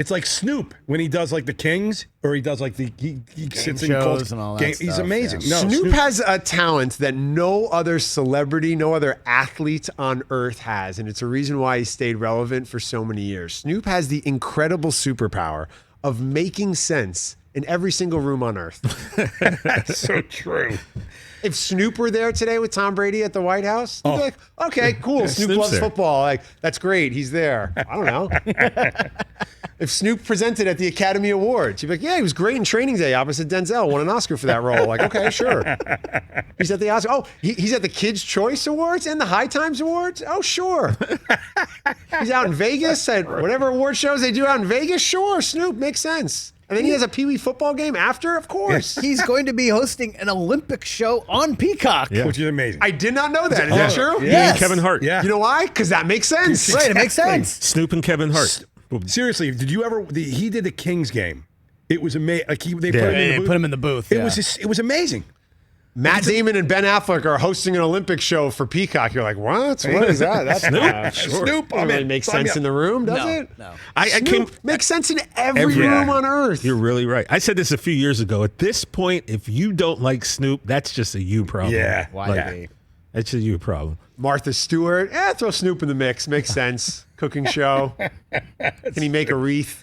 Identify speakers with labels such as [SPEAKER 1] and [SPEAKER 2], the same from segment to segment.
[SPEAKER 1] It's like Snoop when he does like the Kings, or he does like he sits in
[SPEAKER 2] shows and all that
[SPEAKER 1] He's
[SPEAKER 2] stuff,
[SPEAKER 1] amazing.
[SPEAKER 2] yeah.
[SPEAKER 1] No,
[SPEAKER 3] Snoop has a talent that no other celebrity, no other athlete on earth has, and it's a reason why he stayed relevant for so many years. Snoop has the incredible superpower of making sense in every single room on earth.
[SPEAKER 1] That's so true.
[SPEAKER 3] If Snoop were there today with Tom Brady at the White House, you'd be like, okay, cool. Snoop
[SPEAKER 4] Snoop's
[SPEAKER 3] loves
[SPEAKER 4] there.
[SPEAKER 3] football. Like, that's great. He's there. I don't know. If Snoop presented at the Academy Awards, you'd be like, yeah, he was great in Training Day opposite Denzel. Won an Oscar for that role. Like, okay, sure. He's at the Oscar. Oh, he's at the Kids' Choice Awards and the High Times Awards? Oh, sure. He's out in Vegas at whatever award shows they do out in Vegas? Sure, Snoop, makes sense. And then he has a Pee Wee football game after? Of course.
[SPEAKER 2] He's going to be hosting an Olympic show on Peacock.
[SPEAKER 1] Which is amazing.
[SPEAKER 3] I did not know that. Is that true?
[SPEAKER 4] Yeah,
[SPEAKER 2] Yes.
[SPEAKER 4] and Kevin Hart.
[SPEAKER 1] Yeah.
[SPEAKER 3] You know why? Because that makes sense.
[SPEAKER 2] Right, it makes sense.
[SPEAKER 4] Snoop and Kevin Hart.
[SPEAKER 1] Seriously, did you ever? He did the Kings game. It was amazing. Like they
[SPEAKER 4] Yeah.
[SPEAKER 1] put him in the
[SPEAKER 2] They
[SPEAKER 1] booth.
[SPEAKER 2] put him in the booth.
[SPEAKER 1] It was amazing.
[SPEAKER 3] Matt Damon and Ben Affleck are hosting an Olympic show for Peacock. You're like, what? What is that? That's
[SPEAKER 4] Snoop.
[SPEAKER 1] Snoop.
[SPEAKER 3] Doesn't really make sense in the room, does it?
[SPEAKER 2] No.
[SPEAKER 4] I came.
[SPEAKER 3] Makes sense in every
[SPEAKER 4] Every-
[SPEAKER 3] room on earth.
[SPEAKER 4] You're really right. I said this a few years ago. At this point, if you don't like Snoop, that's just a you problem.
[SPEAKER 1] Yeah.
[SPEAKER 2] Why
[SPEAKER 4] Like,
[SPEAKER 2] be?
[SPEAKER 4] that's a you problem.
[SPEAKER 3] Martha Stewart, throw Snoop in the mix. Makes sense. Cooking show. Can he make a wreath?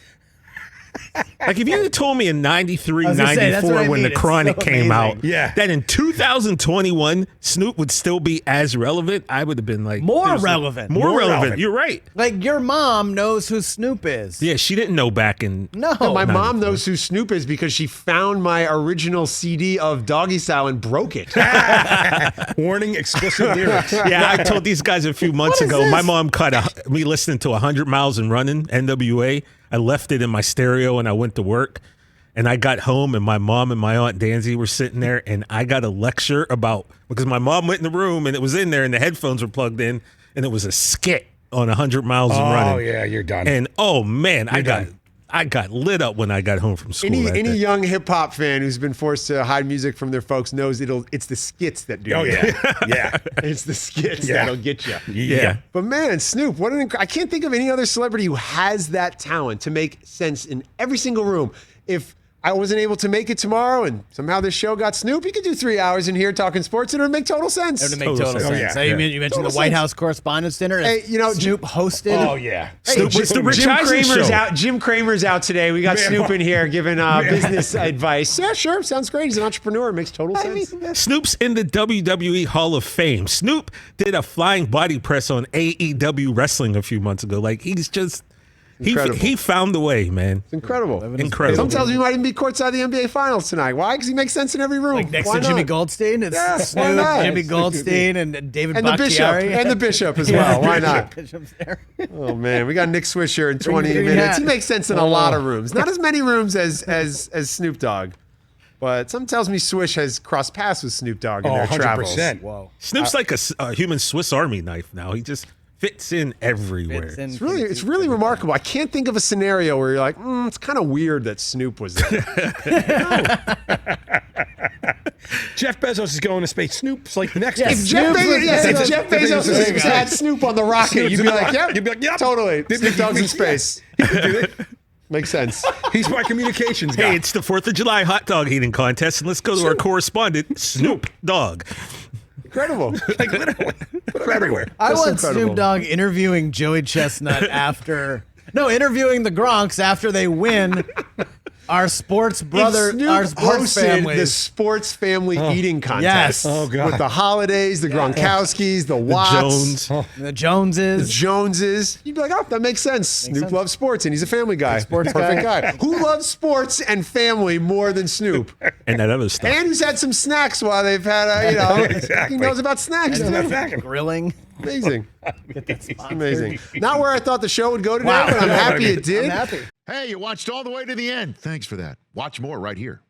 [SPEAKER 4] Like if you had told me in 93,
[SPEAKER 2] I was gonna say, that's
[SPEAKER 4] 94
[SPEAKER 2] what I
[SPEAKER 4] when
[SPEAKER 2] mean.
[SPEAKER 4] The
[SPEAKER 2] It's
[SPEAKER 4] Chronic
[SPEAKER 2] so
[SPEAKER 4] came out,
[SPEAKER 2] amazing.
[SPEAKER 1] Yeah.
[SPEAKER 4] that in 2021 Snoop would still be as relevant, I would have been like
[SPEAKER 2] More
[SPEAKER 4] there's-
[SPEAKER 2] relevant.
[SPEAKER 4] More
[SPEAKER 1] More
[SPEAKER 4] relevant.
[SPEAKER 1] relevant.
[SPEAKER 4] You're right.
[SPEAKER 2] Like your mom knows who Snoop is.
[SPEAKER 4] Yeah, she didn't know back in.
[SPEAKER 2] No.
[SPEAKER 3] My mom knows who Snoop is because she found my original CD of Doggy Style and broke it.
[SPEAKER 1] Warning: explicit lyrics.
[SPEAKER 4] Yeah, I told these guys a few months
[SPEAKER 2] What is
[SPEAKER 4] ago. My
[SPEAKER 2] this?
[SPEAKER 4] mom cut me listening to 100 Miles and Running, NWA. I left it in my stereo and I went to work. And I got home and my mom and my aunt Danzy were sitting there and I got a lecture about, because my mom went in the room and it was in there and the headphones were plugged in and it was a skit on 100 Miles and Running.
[SPEAKER 1] Oh yeah, you're done.
[SPEAKER 4] And oh man, I
[SPEAKER 1] done.
[SPEAKER 4] got lit up when I got home from school. that
[SPEAKER 3] Any
[SPEAKER 4] day.
[SPEAKER 3] young hip hop fan who's been forced to hide music from their folks knows it's the skits that do
[SPEAKER 1] oh
[SPEAKER 3] it.
[SPEAKER 1] yeah, yeah.
[SPEAKER 3] It's the skits
[SPEAKER 1] Yeah.
[SPEAKER 3] that'll get you.
[SPEAKER 4] Yeah.
[SPEAKER 3] But man, Snoop, I can't think of any other celebrity who has that talent to make sense in every single room. If I wasn't able to make it tomorrow and somehow this show got Snoop, you could do 3 hours in here talking sports and it would make total sense.
[SPEAKER 2] It would make
[SPEAKER 4] Total
[SPEAKER 2] total
[SPEAKER 4] sense.
[SPEAKER 2] sense.
[SPEAKER 1] Oh, yeah.
[SPEAKER 2] You mentioned
[SPEAKER 3] Total
[SPEAKER 2] the White
[SPEAKER 3] sense.
[SPEAKER 2] House Correspondents' Dinner.
[SPEAKER 3] Hey, you know,
[SPEAKER 2] Snoop hosted.
[SPEAKER 1] Oh yeah.
[SPEAKER 4] Snoop, it's the Rich
[SPEAKER 3] Jim
[SPEAKER 4] Eisen
[SPEAKER 3] Cramer's
[SPEAKER 4] Show.
[SPEAKER 3] out. Jim Cramer's out today. We got
[SPEAKER 1] Man,
[SPEAKER 3] Snoop in here giving business advice. Yeah, sure. Sounds great. He's an entrepreneur. Makes total sense.
[SPEAKER 4] Snoop's in the WWE Hall of Fame. Snoop did a flying body press on AEW wrestling a few months ago. Like he's just
[SPEAKER 3] Incredible.
[SPEAKER 4] he found a way, man.
[SPEAKER 3] It's incredible.
[SPEAKER 4] Incredible.
[SPEAKER 3] Some tells me he might even be courtside the NBA Finals tonight. Why? Because he makes sense in every room.
[SPEAKER 2] Like next
[SPEAKER 3] Why
[SPEAKER 2] to Jimmy
[SPEAKER 3] not?
[SPEAKER 2] Goldstein, it's
[SPEAKER 3] Yeah, why
[SPEAKER 2] Snoop,
[SPEAKER 3] not?
[SPEAKER 2] Jimmy Goldstein, and David
[SPEAKER 3] And the Bishop.
[SPEAKER 2] Bakhtiari.
[SPEAKER 3] And the Bishop as well. Why not?
[SPEAKER 2] Bishop's there.
[SPEAKER 3] Oh man, we got Nick Swish here in 20
[SPEAKER 2] green
[SPEAKER 3] minutes.
[SPEAKER 2] hat.
[SPEAKER 3] He makes sense in a lot of rooms. Not as many rooms as Snoop Dogg. But some tells me Swish has crossed paths with Snoop Dogg in
[SPEAKER 1] Oh,
[SPEAKER 3] their
[SPEAKER 1] 100%.
[SPEAKER 3] travels.
[SPEAKER 2] Whoa.
[SPEAKER 4] Snoop's like a human Swiss Army knife now. He just fits in everywhere.
[SPEAKER 2] It's
[SPEAKER 3] It's really remarkable. I can't think of a scenario where you're like, it's kind of weird that Snoop was there.
[SPEAKER 1] Jeff Bezos is going to space. Snoop's like the next.
[SPEAKER 3] If Jeff Bezos
[SPEAKER 1] There you go.
[SPEAKER 3] had Snoop on the rocket,
[SPEAKER 1] Snoop's
[SPEAKER 3] you'd
[SPEAKER 1] in
[SPEAKER 3] be
[SPEAKER 1] the
[SPEAKER 3] like,
[SPEAKER 1] rocket.
[SPEAKER 3] yep,
[SPEAKER 1] You'd be like, yep.
[SPEAKER 3] totally.
[SPEAKER 1] Did-
[SPEAKER 3] Snoop Dogg's in
[SPEAKER 1] yeah.
[SPEAKER 3] space. Makes sense.
[SPEAKER 1] He's my communications guy.
[SPEAKER 4] Hey, it's the 4th of July hot dog eating contest, and let's go to our correspondent, Snoop Dogg.
[SPEAKER 3] Incredible.
[SPEAKER 1] like literally put him everywhere.
[SPEAKER 2] I
[SPEAKER 3] That's
[SPEAKER 2] want
[SPEAKER 3] incredible.
[SPEAKER 2] Snoop Dogg interviewing Joey Chestnut interviewing the Gronks after they win our sports brother,
[SPEAKER 3] If Snoop
[SPEAKER 2] our sports
[SPEAKER 3] hosted
[SPEAKER 2] family.
[SPEAKER 3] the sports family eating contest.
[SPEAKER 2] Yes.
[SPEAKER 1] Oh, God.
[SPEAKER 3] With the Holidays, the Gronkowskis, the Watts,
[SPEAKER 4] Jones.
[SPEAKER 2] The
[SPEAKER 3] the
[SPEAKER 2] Joneses.
[SPEAKER 3] Joneses. You'd be like, oh, that makes sense. Snoop
[SPEAKER 2] sense.
[SPEAKER 3] loves sports and he's a family guy.
[SPEAKER 2] Sports
[SPEAKER 3] Perfect
[SPEAKER 2] guy.
[SPEAKER 3] guy. Who loves sports and family more than Snoop?
[SPEAKER 4] And that other stuff.
[SPEAKER 3] And who's had some snacks while they've had,
[SPEAKER 1] Exactly.
[SPEAKER 3] he knows about snacks.
[SPEAKER 1] That's
[SPEAKER 3] too.
[SPEAKER 1] not
[SPEAKER 2] Grilling.
[SPEAKER 3] Amazing. Amazing. Not where I thought the show would go today,
[SPEAKER 2] Wow.
[SPEAKER 3] but I'm happy it did.
[SPEAKER 2] I'm happy.
[SPEAKER 5] Hey, you watched all the way to the end. Thanks for that. Watch more right here.